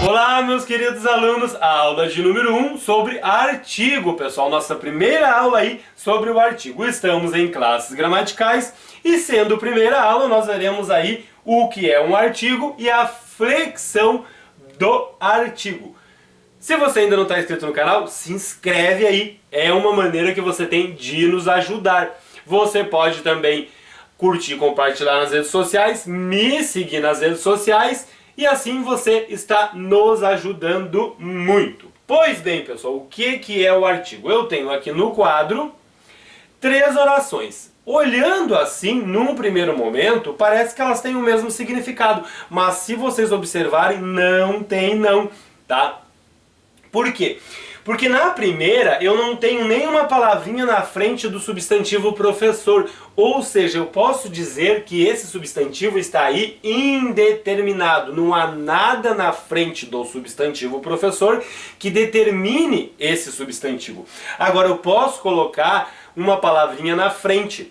Olá, meus queridos alunos, a aula de número 1 sobre artigo, pessoal, nossa primeira aula aí sobre o artigo. Estamos em classes gramaticais e sendo primeira aula nós veremos aí o que é um artigo e a flexão do artigo. Se você ainda não está inscrito no canal, se inscreve aí, é uma maneira que você tem de nos ajudar. Você pode também curtir e compartilhar nas redes sociais, me seguir nas redes sociais e assim você está nos ajudando muito. Pois bem, pessoal, o que é o artigo? Eu tenho aqui no quadro 3 orações. Olhando assim, num primeiro momento, parece que elas têm o mesmo significado, mas se vocês observarem, não tem não, tá? Por quê? Porque na primeira eu não tenho nenhuma palavrinha na frente do substantivo professor. Ou seja, eu posso dizer que esse substantivo está aí indeterminado. Não há nada na frente do substantivo professor que determine esse substantivo. Agora eu posso colocar uma palavrinha na frente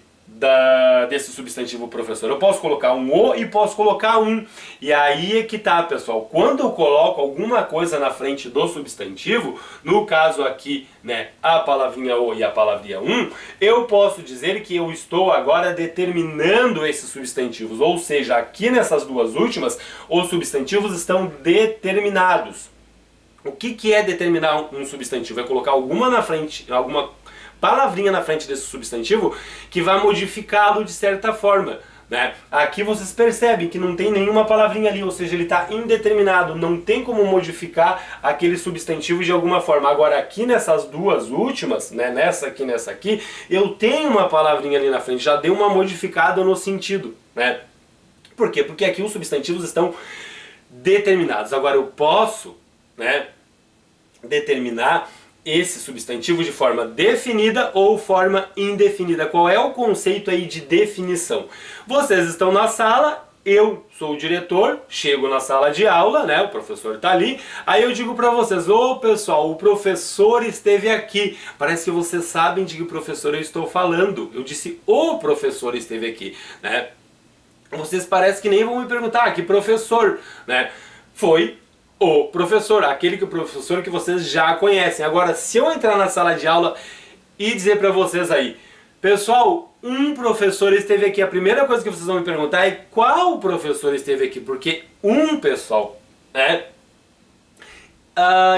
desse substantivo professor. Eu posso colocar um o e posso colocar um. E aí é que tá, pessoal. Quando eu coloco alguma coisa na frente do substantivo, no caso aqui, né, a palavrinha o e a palavrinha um, eu posso dizer que eu estou agora determinando esses substantivos. Ou seja, aqui nessas duas últimas, os substantivos estão determinados. O que é determinar um substantivo? É colocar alguma na frente, alguma palavrinha na frente desse substantivo que vai modificá-lo de certa forma, né? Aqui vocês percebem que não tem nenhuma palavrinha ali, ou seja, ele está indeterminado, não tem como modificar aquele substantivo de alguma forma. Agora aqui nessas duas últimas, né, nessa aqui e nessa aqui, eu tenho uma palavrinha ali na frente, já deu uma modificada no sentido, né? Por quê? Porque aqui os substantivos estão determinados. Agora eu posso, né, determinar esse substantivo de forma definida ou forma indefinida. Qual é o conceito aí de definição? Vocês estão na sala, eu sou o diretor, chego na sala de aula, né? O professor está ali, aí eu digo para vocês: ô pessoal, o professor esteve aqui. Parece que vocês sabem de que professor eu estou falando. Eu disse o professor esteve aqui, né? Vocês parecem que nem vão me perguntar que professor, né? Foi o professor, aquele que o professor que vocês já conhecem. Agora, se eu entrar na sala de aula e dizer para vocês aí: pessoal, um professor esteve aqui, a primeira coisa que vocês vão me perguntar é qual professor esteve aqui, porque pessoal, né,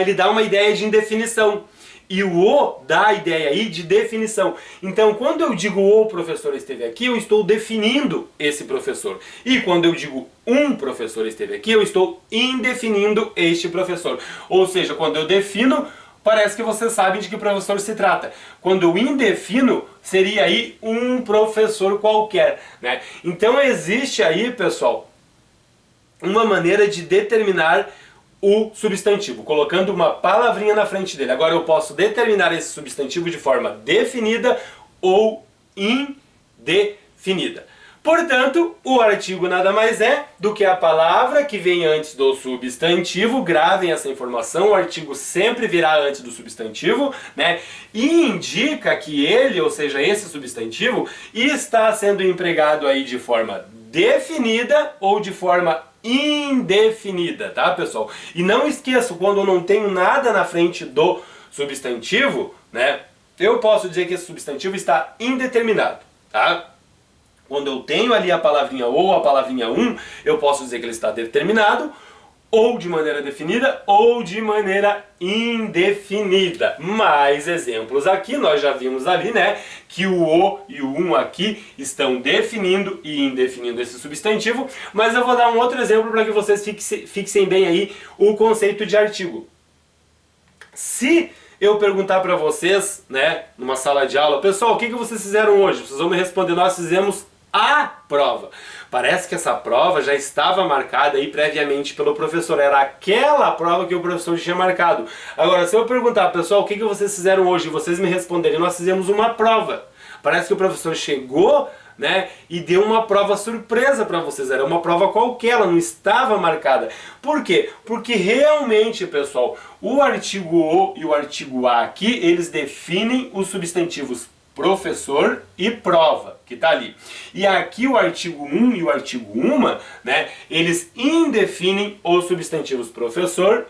ele dá uma ideia de indefinição. E o dá a ideia aí de definição. Então, quando eu digo o professor esteve aqui, eu estou definindo esse professor. E quando eu digo um professor esteve aqui, eu estou indefinindo este professor. Ou seja, quando eu defino, parece que vocês sabem de que professor se trata. Quando eu indefino, seria aí um professor qualquer, né? Então existe aí, pessoal, uma maneira de determinar o substantivo, colocando uma palavrinha na frente dele. Agora eu posso determinar esse substantivo de forma definida ou indefinida. Portanto, o artigo nada mais é do que a palavra que vem antes do substantivo. Gravem essa informação, o artigo sempre virá antes do substantivo, né? E indica que ele, ou seja, esse substantivo, está sendo empregado aí de forma definida ou de forma indefinida, tá, pessoal? E não esqueçam, quando eu não tenho nada na frente do substantivo, né, eu posso dizer que esse substantivo está indeterminado, tá? Quando eu tenho ali a palavrinha ou a palavrinha um, eu posso dizer que ele está determinado, ou de maneira definida, ou de maneira indefinida. Mais exemplos aqui, nós já vimos ali, né, que o e o um aqui estão definindo e indefinindo esse substantivo, mas eu vou dar um outro exemplo para que vocês fixem bem aí o conceito de artigo. Se eu perguntar para vocês, né, numa sala de aula: pessoal, o que vocês fizeram hoje? Vocês vão me responder: nós fizemos a prova. Parece que essa prova já estava marcada aí previamente pelo professor. Era aquela prova que o professor tinha marcado. Agora, se eu perguntar: pessoal, o que vocês fizeram hoje? E vocês me responderem: nós fizemos uma prova. Parece que o professor chegou, né, e deu uma prova surpresa para vocês. Era uma prova qualquer, ela não estava marcada. Por quê? Porque realmente, pessoal, o artigo o e o artigo a aqui, eles definem os substantivos professor e prova, que está ali. E aqui o artigo 1 e o artigo 1, né, eles indefinem os substantivos professor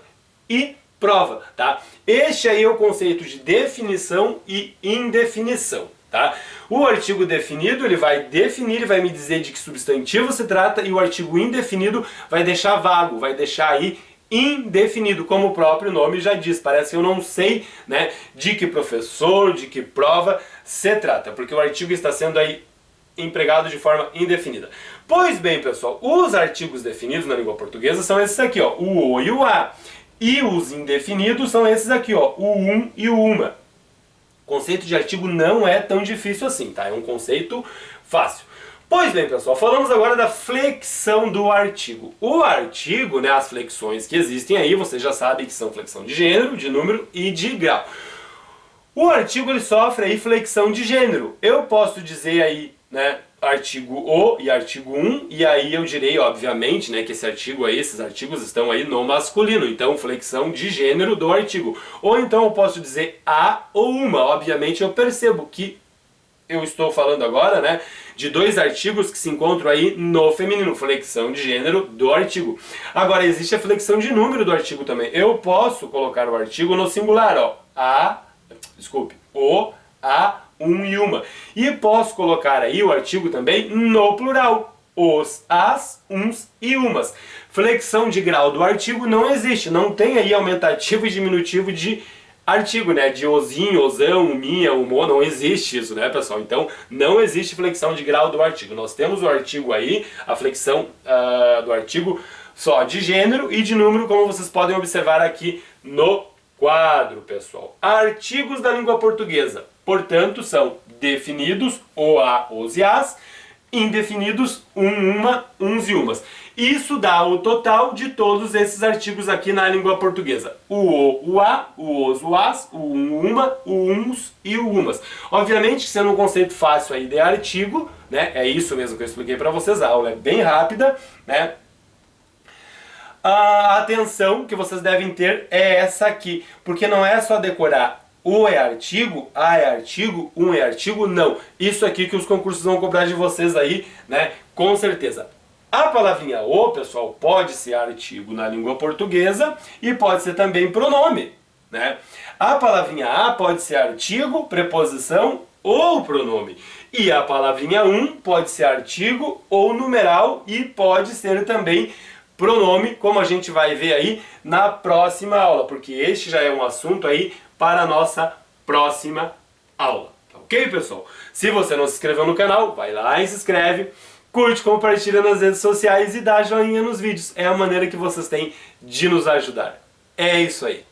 e prova, tá? Este aí é o conceito de definição e indefinição, tá? O artigo definido, ele vai definir, ele vai me dizer de que substantivo se trata, e o artigo indefinido vai deixar vago, vai deixar aí indefinido, como o próprio nome já diz. Parece que eu não sei, né, de que professor, de que prova se trata, porque o artigo está sendo aí empregado de forma indefinida. Pois bem, pessoal, os artigos definidos na língua portuguesa são esses aqui, ó, o e o a. E os indefinidos são esses aqui, ó, o e o uma. O conceito de artigo não é tão difícil assim, tá? É um conceito fácil. Pois bem, pessoal, falamos agora da flexão do artigo. O artigo, né, as flexões que existem aí, vocês já sabem que são flexão de gênero, de número e de grau. O artigo, ele sofre aí flexão de gênero. Eu posso dizer aí, né, artigo o e artigo 1, e aí eu direi, obviamente, né, que esse artigo aí, esses artigos estão aí no masculino, então flexão de gênero do artigo. Ou então eu posso dizer a ou uma. Obviamente eu percebo que eu estou falando agora, né, de dois artigos que se encontram aí no feminino, flexão de gênero do artigo. Agora existe a flexão de número do artigo também. Eu posso colocar o artigo no singular, ó, o, a, um e uma. E posso colocar aí o artigo também no plural, os, as, uns e umas. Flexão de grau do artigo não existe, não tem aí aumentativo e diminutivo de artigo, né, de osinho, osão, minha, umô, não existe isso, né, pessoal? Então, não existe flexão de grau do artigo. Nós temos o artigo aí, a flexão do artigo só de gênero e de número, como vocês podem observar aqui no quadro, pessoal. Artigos da língua portuguesa, portanto, são definidos, o, a, os e as, indefinidos, uma, uns e umas. Isso dá o total de todos esses artigos aqui na língua portuguesa. O a, o os, o as, o uma, o uns e o umas. Obviamente, sendo um conceito fácil aí de artigo, né? É isso mesmo que eu expliquei para vocês, a aula é bem rápida, né? A atenção que vocês devem ter é essa aqui, porque não é só decorar o é artigo, a é artigo, um é artigo, não. Isso aqui que os concursos vão cobrar de vocês aí, né? Com certeza. A palavrinha o, pessoal, pode ser artigo na língua portuguesa e pode ser também pronome, né? A palavrinha a pode ser artigo, preposição ou pronome. E a palavrinha um pode ser artigo ou numeral e pode ser também pronome, como a gente vai ver aí na próxima aula, porque este já é um assunto aí para a nossa próxima aula. Ok, pessoal? Se você não se inscreveu no canal, vai lá e se inscreve. Curte, compartilha nas redes sociais e dá joinha nos vídeos. É a maneira que vocês têm de nos ajudar. É isso aí.